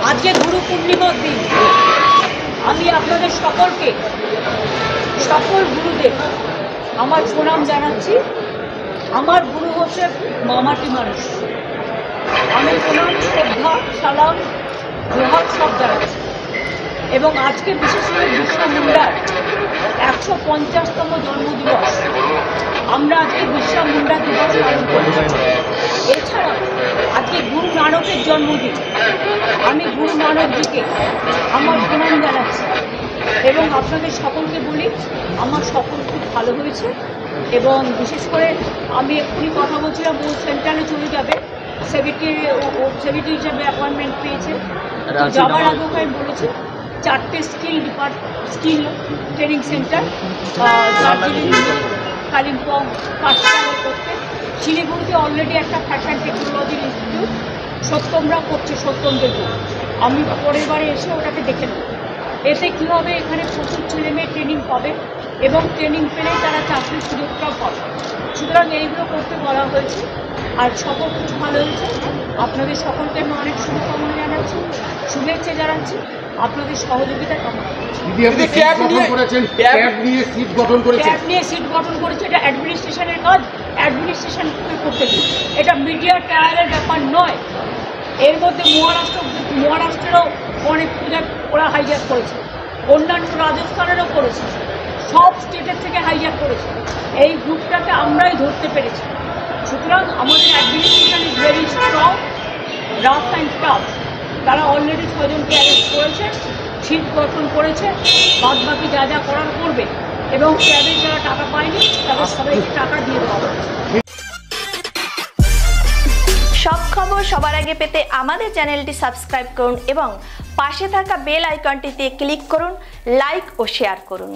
আজকে গুরু পূর্ণিমার দিন আমি আপনাদের সকলকে, সকল গুরুদের আমার প্রণাম জানাচ্ছি। আমার গুরু হচ্ছে মামাটি মানুষ। আমি প্রণাম, শ্রদ্ধা, সালাম, জোহার সব জানাচ্ছি। এবং আজকে বিশেষ করে বিরসা মুন্ডার 150তম জন্মদিবস, আমরা আজকে বিরসা মুন্ডা দিবস পালন করছি। এছাড়া আজকে গুরু নানকের জন্মদিন। আমি গুরু নানকজিকে আমার প্রণাম জানাচ্ছি এবং আপনাদের সকলকে বলি আমার সকল খুব ভালো হয়েছে। এবং বিশেষ করে আমি এক্ষুনি কথা বলছিলাম, ও সেন্টারে চলে যাবে, সেক্রেটারি হিসাবে অ্যাপয়েন্টমেন্ট পেয়েছে। তো যাওয়ার আগেও আমি বলেছি 4টে skill training centre, Darjeeling, Kalimpong, Kathmandu করতে, শিলিগুড়িতে অলরেডি একটা ফ্যাশন টেকনোলজির ইনস্টিটিউট সত্যমরা করছে, সত্যমদের গ্রুপ। আমি পরের বারে এসে ওটাকে দেখে নেব। এতে কী হবে, এখানে প্রচুর ছেলেমেয়ে ট্রেনিং পাবে এবং ট্রেনিং পেলে তারা চাকরির সুযোগটাও পাবে। সুতরাং এইগুলো করতে বলা হয়েছে। আর সকল কিছু ভালো হয়েছে। আপনাদের সকলকে আমি অনেক শুভকামনা জানাচ্ছি, শুভেচ্ছা জানাচ্ছি, আপনাদের সহযোগিতা কামনা করছি। ক্যাব নিয়ে সিট গঠন করেছে, এটা অ্যাডমিনিস্ট্রেশনের কাজ, অ্যাডমিনিস্ট্রেশন করতে দিন। এটা মিডিয়া ট্রায়ালের ব্যাপার নয়। এর মধ্যে মহারাষ্ট্রেরও অনেক পূজা ওরা হাইজ্যাক করেছে, অন্যান্য রাজস্থানেরও করেছে, সব স্টেটের থেকে হাইজ্যাক করেছে। এই গ্রুপটাকে আমরাই ধরতে পেরেছি। সুতরাং আমাদের administration is very strong, rough and tough. তারা অলরেডি 6 জনকে অ্যারেস্ট করেছে, সিট গঠন করেছে, বাদ বাকি যা যা করার করবে। এবং ক্যাবে যারা টাকা পায়নি তাদের সবাইকে টাকা দিয়ে দেওয়া হবে। সব খবর সবার আগে পেতে আমাদের চ্যানেলটি সাবস্ক্রাইব করুন এবং পাশে থাকা বেল আইকনটিতে ক্লিক করুন, লাইক ও শেয়ার করুন।